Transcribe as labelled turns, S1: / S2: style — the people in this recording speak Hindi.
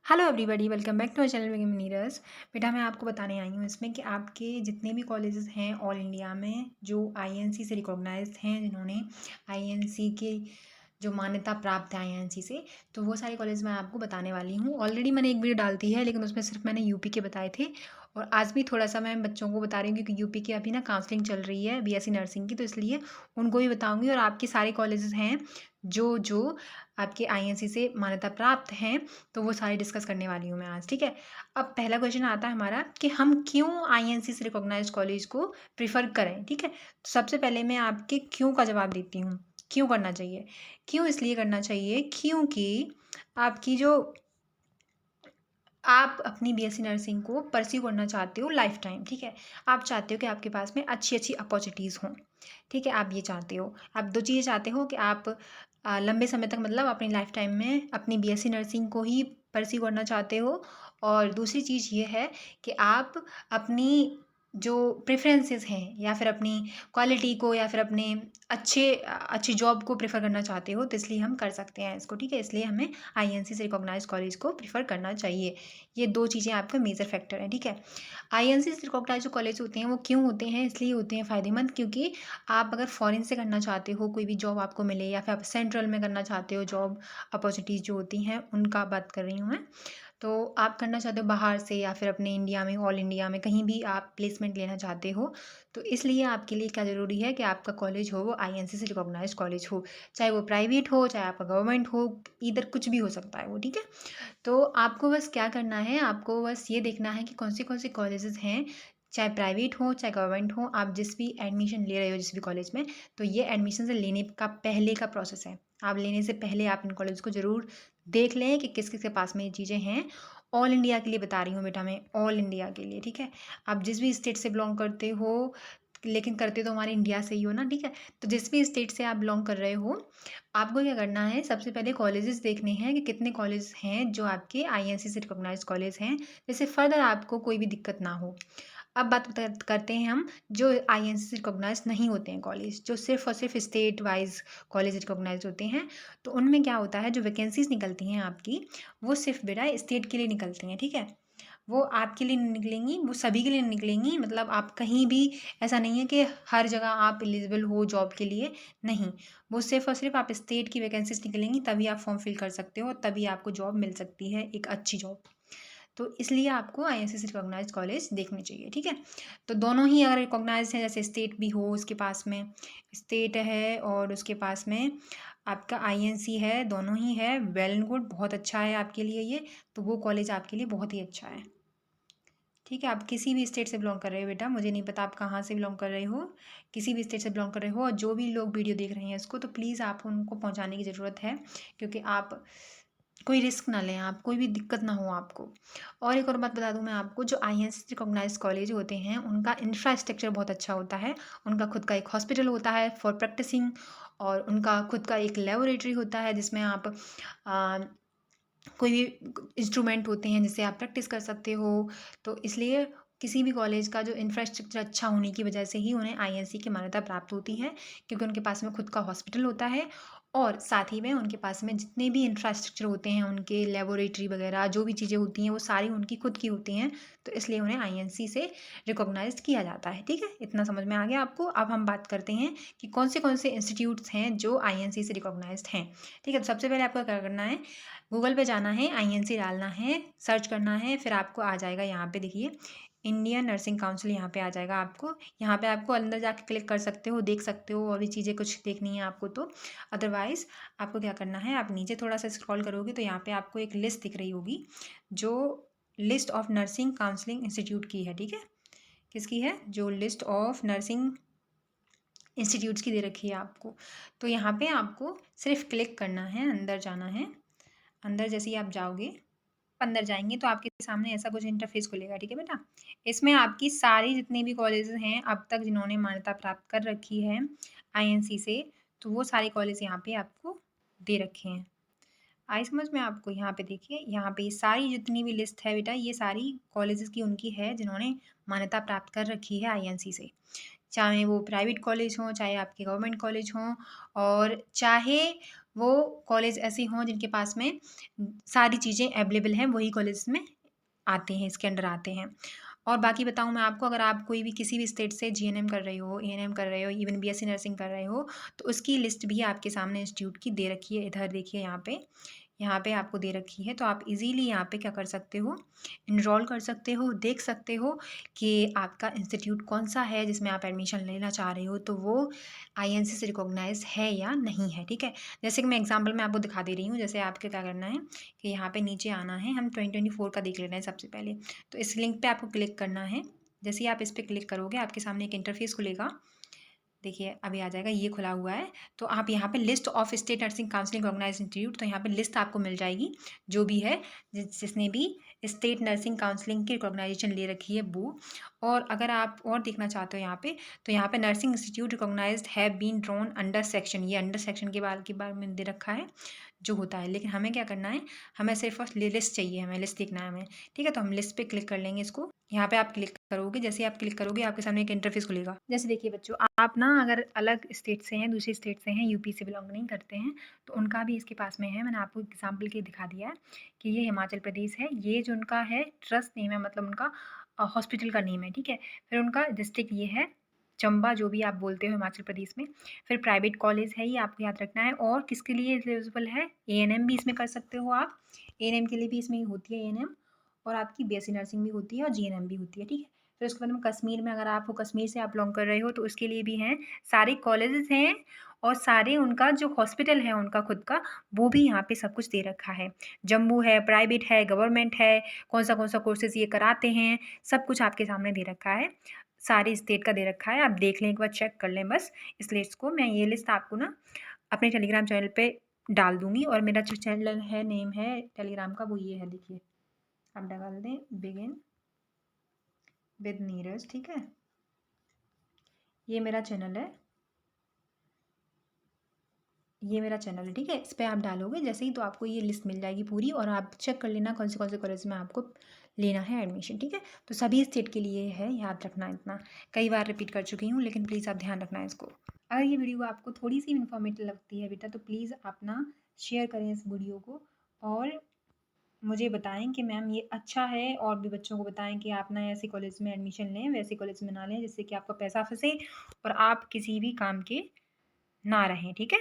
S1: Hello everybody, welcome back to our channel विगिन नीरज। बेटा मैं आपको बताने आई हूँ इसमें कि आपके जितने भी कॉलेजेस हैं ऑल इंडिया में जो आईएनसी से रिकॉग्नाइज्ड हैं, जिन्होंने आईएनसी की जो मान्यता प्राप्त है आईएनसी से, तो वो सारे कॉलेज मैं आपको बताने वाली हूँ। ऑलरेडी मैंने एक वीडियो डाल दी है, लेकिन उसमें सिर्फ मैंने यूपी के बताए थे और आज भी थोड़ा सा मैं बच्चों को बता रही हूँ क्योंकि यूपी की अभी ना काउंसलिंग चल रही है बीएससी नर्सिंग की, तो इसलिए उनको भी बताऊँगी। और आपके सारे कॉलेजेस हैं जो जो आपके आईएनसी से मान्यता प्राप्त हैं, तो वो सारी डिस्कस करने वाली हूँ मैं आज। ठीक है, अब पहला क्वेश्चन आता है हमारा कि हम क्यों आईएनसी से रिकॉग्नाइज कॉलेज को प्रिफर करें। ठीक है, तो सबसे पहले मैं आपके क्यों का जवाब देती हूँ। क्यों करना चाहिए? क्यों इसलिए करना चाहिए क्योंकि आपकी जो आप अपनी बीएससी नर्सिंग को परस्यू करना चाहते हो लाइफ टाइम। ठीक है, आप चाहते हो कि आपके पास में अच्छी अच्छी अपॉर्चुनिटीज़ हों। ठीक है, आप ये चाहते हो, आप दो चीज़ें चाहते हो कि आप लंबे समय तक मतलब अपनी लाइफ टाइम में अपनी बीएससी नर्सिंग को ही परस्यू करना चाहते हो। और दूसरी चीज़ ये है कि आप अपनी जो प्रेफरेंसेस हैं या फिर अपनी क्वालिटी को या फिर अपने अच्छी जॉब को प्रेफर करना चाहते हो, तो इसलिए हम कर सकते हैं इसको। ठीक है, इसलिए हमें आईएनसी से रिकॉग्नाइज कॉलेज को प्रेफर करना चाहिए। ये दो चीज़ें आपका मेजर फैक्टर हैं। ठीक है, आईएनसी से रिकॉग्नाइज जो कॉलेज होते हैं वो क्यों होते हैं, इसलिए होते हैं फ़ायदेमंद क्योंकि आप अगर फॉरेन से करना चाहते हो कोई भी जॉब आपको मिले, या फिर आप सेंट्रल में करना चाहते हो जॉब अपॉर्चुनिटीज़ जो होती हैं उनका बात कर रही हूँ मैं। तो आप करना चाहते हो बाहर से या फिर अपने इंडिया में, ऑल इंडिया में कहीं भी आप प्लेसमेंट लेना चाहते हो, तो इसलिए आपके लिए क्या ज़रूरी है कि आपका कॉलेज हो वो आईएनसी से रिकॉग्नाइज्ड कॉलेज हो। चाहे वो प्राइवेट हो, चाहे आपका गवर्नमेंट हो, इधर कुछ भी हो सकता है वो। ठीक है, तो आपको बस क्या करना है, आपको बस ये देखना है कि कौन से कॉलेजेस हैं, चाहे प्राइवेट हो चाहे गवर्नमेंट हो, आप जिस भी एडमिशन ले रहे हो जिस भी कॉलेज में, तो ये एडमिशन से लेने का पहले का प्रोसेस है। आप लेने से पहले आप इन कॉलेज को ज़रूर देख लें कि किस किस के पास में ये चीज़ें हैं। ऑल इंडिया के लिए बता रही हूँ बेटा मैं, ऑल इंडिया के लिए। ठीक है, आप जिस भी स्टेट से बिलोंग करते हो, लेकिन करते तो हमारे इंडिया से ही हो ना। ठीक है, तो जिस भी स्टेट से आप बिलोंग कर रहे हो, आपको क्या करना है, सबसे पहले कॉलेजेस देखने हैं कि कितने कॉलेज हैं जो आपके आईएनसी से रिकॉग्नाइज्ड कॉलेज हैं, जिससे फर्दर आपको कोई भी दिक्कत ना हो। अब बात करते हैं हम जो आईएनसी से रिकॉग्नाइज्ड नहीं होते हैं कॉलेज, जो सिर्फ और सिर्फ स्टेट वाइज कॉलेज रिकॉग्नाइज्ड होते हैं। तो उनमें क्या होता है, जो वैकेंसीज निकलती हैं आपकी, वो सिर्फ बेटा स्टेट के लिए निकलती हैं। ठीक है, वो आपके लिए नहीं निकलेंगी, वो सभी के लिए नहीं निकलेंगी। मतलब आप कहीं भी, ऐसा नहीं है कि हर जगह आप एलिजिबल हो जॉब के लिए, नहीं। वो सिर्फ और सिर्फ आप स्टेट की वैकेंसीज निकलेंगी तभी आप फॉर्म फिल कर सकते हो, तभी आपको जॉब मिल सकती है, एक अच्छी जॉब। तो इसलिए आपको आईएनसी से रिकॉग्नाइज कॉलेज देखने चाहिए। ठीक है, तो दोनों ही अगर रिकॉग्नाइज है, जैसे स्टेट भी हो, उसके पास में स्टेट है और उसके पास में आपका आईएनसी है, दोनों ही है, वेल एंड गुड, बहुत अच्छा है आपके लिए ये। तो वो कॉलेज आपके लिए बहुत ही अच्छा है। ठीक है, आप किसी भी स्टेट से बिलोंग कर रहे हो बेटा, मुझे नहीं पता आप कहाँ से बिलोंग कर रहे हो, किसी भी स्टेट से बिलोंग कर रहे हो, और जो भी लोग वीडियो देख रहे हैं इसको, तो प्लीज़ आप उनको पहुँचाने की ज़रूरत है, क्योंकि आप कोई रिस्क ना लें, आप कोई भी दिक्कत ना हो आपको। और एक और बात बता दूँ मैं आपको, जो आईएनसी रिकॉग्नाइज्ड कॉलेज होते हैं उनका इंफ्रास्ट्रक्चर बहुत अच्छा होता है। उनका खुद का एक हॉस्पिटल होता है फॉर प्रैक्टिसिंग, और उनका खुद का एक लेबोरेटरी होता है जिसमें आप कोई भी इंस्ट्रूमेंट होते हैं जिससे आप प्रैक्टिस कर सकते हो। तो इसलिए किसी भी कॉलेज का जो इंफ्रास्ट्रक्चर अच्छा होने की वजह से ही उन्हें आईएनसी की मान्यता प्राप्त होती है, क्योंकि उनके पास में खुद का हॉस्पिटल होता है और साथ ही में उनके पास में जितने भी इंफ्रास्ट्रक्चर होते हैं, उनके लेबोरेटरी वगैरह जो भी चीज़ें होती हैं वो सारी उनकी खुद की होती हैं। तो इसलिए उन्हें आईएनसी से रिकॉग्नाइज्ड किया जाता है। ठीक है, इतना समझ में आ गया आपको। अब हम बात करते हैं कि कौन से इंस्टीट्यूट्स हैं जो आईएनसी से रिकॉग्नाइज्ड हैं। ठीक है, तो सबसे पहले आपको क्या करना है, गूगल पे जाना है, आईएनसी डालना है, सर्च करना है, फिर आपको आ जाएगा यहाँ पे, देखिए इंडियन नर्सिंग काउंसिल यहाँ पे आ जाएगा आपको। यहाँ पे आपको अंदर जाके क्लिक कर सकते हो, देख सकते हो और भी चीज़ें कुछ देखनी है आपको तो। अदरवाइज़ आपको क्या करना है, आप नीचे थोड़ा सा स्क्रॉल करोगे तो यहाँ पे आपको एक लिस्ट दिख रही होगी, जो list of nursing counselling institute की है। ठीक है, किसकी है, जो लिस्ट ऑफ नर्सिंग इंस्टीट्यूट्स की दे रखी है आपको। तो यहाँ पे आपको सिर्फ क्लिक करना है, अंदर जाना है। अंदर जैसे ही आप जाओगे, अंदर जाएंगे तो आपके सामने ऐसा कुछ इंटरफेस खुलेगा। ठीक है बेटा, इसमें आपकी सारी जितने भी कॉलेजेस हैं अब तक जिन्होंने मान्यता प्राप्त कर रखी है आईएनसी से, तो वो सारे कॉलेज यहाँ पे आपको दे रखे हैं। आई समझ में आपको? यहाँ पे देखिए, यहाँ पे सारी जितनी भी लिस्ट है बेटा, ये सारी कॉलेजेस की उनकी है जिन्होंने मान्यता प्राप्त कर रखी है आईएनसी से। चाहे वो प्राइवेट कॉलेज हों, चाहे आपके गवर्नमेंट कॉलेज हों, और चाहे वो कॉलेज ऐसे हों जिनके पास में सारी चीज़ें अवेलेबल हैं, वही कॉलेज में आते हैं, इसके अंडर आते हैं। और बाकी बताऊँ मैं आपको, अगर आप कोई भी किसी भी स्टेट से जीएनएम कर रहे हो, एएनएम कर रहे हो, इवन बीएससी नर्सिंग कर रहे हो, तो उसकी लिस्ट भी आपके सामने इंस्टीट्यूट की दे रखी है। इधर देखिए यहाँ पे आपको दे रखी है, तो आप इजीली यहाँ पे क्या कर सकते हो, इनरोल कर सकते हो, देख सकते हो कि आपका इंस्टीट्यूट कौन सा है जिसमें आप एडमिशन लेना चाह रहे हो, तो वो आईएनसी से रिकॉग्नाइज है या नहीं है, ठीक है। जैसे कि मैं एग्जाम्पल में आपको दिखा दे रही हूँ, जैसे आपके क्या करना है कि यहाँ पे नीचे आना है, हम 2024 का देख लेना है सबसे पहले। तो इस लिंक पे आपको क्लिक करना है। जैसे ही आप इस पर क्लिक करोगे, आपके सामने एक इंटरफेस खुलेगा। देखिए अभी आ जाएगा, ये खुला हुआ है। तो आप यहाँ पे list of state nursing counselling organise institute, तो यहाँ पे लिस्ट आपको मिल जाएगी जो भी है, जिसने भी स्टेट नर्सिंग काउंसलिंग की रिकॉग्नाइजेशन ले रखी है वो। और अगर आप और देखना चाहते हो यहाँ पे, तो यहाँ पे nursing institute recognised have been drawn under section, ये अंडर सेक्शन के बारे में दे रखा है जो होता है। लेकिन हमें क्या करना है, हमें सिर्फ बस लिस्ट चाहिए, हमें लिस्ट देखना है हमें, ठीक है। तो हम लिस्ट पे क्लिक कर लेंगे इसको। यहाँ पे आप क्लिक करोगे, जैसे आप क्लिक करोगे आपके सामने एक इंटरफेस खुलेगा। जैसे देखिए बच्चों, आप ना अगर अलग स्टेट से हैं, दूसरे स्टेट से हैं, यूपी से बिलोंग नहीं करते हैं, तो उनका भी इसके पास में है। मैंने आपको एग्जाम्पल के दिखा दिया है कि ये हिमाचल प्रदेश है, ये जो उनका है ट्रस्ट नेम है, मतलब उनका हॉस्पिटल का नेम है, ठीक है। फिर उनका डिस्ट्रिक्ट ये है चंबा, जो भी आप बोलते हो हिमाचल प्रदेश में। फिर प्राइवेट कॉलेज है, ये आपको याद रखना है। और किसके लिए एलिजिबल है, एएनएम भी इसमें कर सकते हो आप, एएनएम के लिए भी इसमें होती है एएनएम, और आपकी बीएससी नर्सिंग भी होती है और जीएनएम भी होती है, ठीक है। फिर उसके बाद में कश्मीर में, अगर आप कश्मीर से आप बिलोंग कर रहे हो, तो उसके लिए भी हैं, सारे कॉलेजेस हैं, और सारे उनका जो हॉस्पिटल है उनका खुद का, वो भी यहाँ पे सब कुछ दे रखा है। जम्मू है, प्राइवेट है, गवर्नमेंट है, कौन सा कोर्सेज ये कराते हैं, सब कुछ आपके सामने दे रखा है। सारे स्टेट का दे रखा है, आप देख लें, एक बार चेक कर लें बस इस लिस्ट को। मैं ये लिस्ट आपको ना अपने टेलीग्राम चैनल पे डाल दूंगी, और मेरा जो चैनल है, नेम है टेलीग्राम का, वो ये है, देखिए आप डाल दें, बिगिन विद नीरज, ठीक है। ये मेरा चैनल है, ये मेरा चैनल है, ठीक है। इस पर आप डालोगे जैसे ही, तो आपको ये लिस्ट मिल जाएगी पूरी, और आप चेक कर लेना कौन से कॉलेज में आपको लेना है एडमिशन, ठीक है। तो सभी स्टेट के लिए है, याद रखना। इतना कई बार रिपीट कर चुकी हूँ, लेकिन प्लीज़ आप ध्यान रखना इसको। अगर ये वीडियो आपको थोड़ी सी इन्फॉर्मेटिव लगती है बेटा, तो प्लीज़ आप ना शेयर करें इस वीडियो को, और मुझे बताएं कि मैम ये अच्छा है, और भी बच्चों को बताएं कि आप ना ऐसे कॉलेज में एडमिशन लें, वैसे कॉलेज में ना लें, जिससे कि आपका पैसा फंसे और आप किसी भी काम के ना रहें, ठीक है।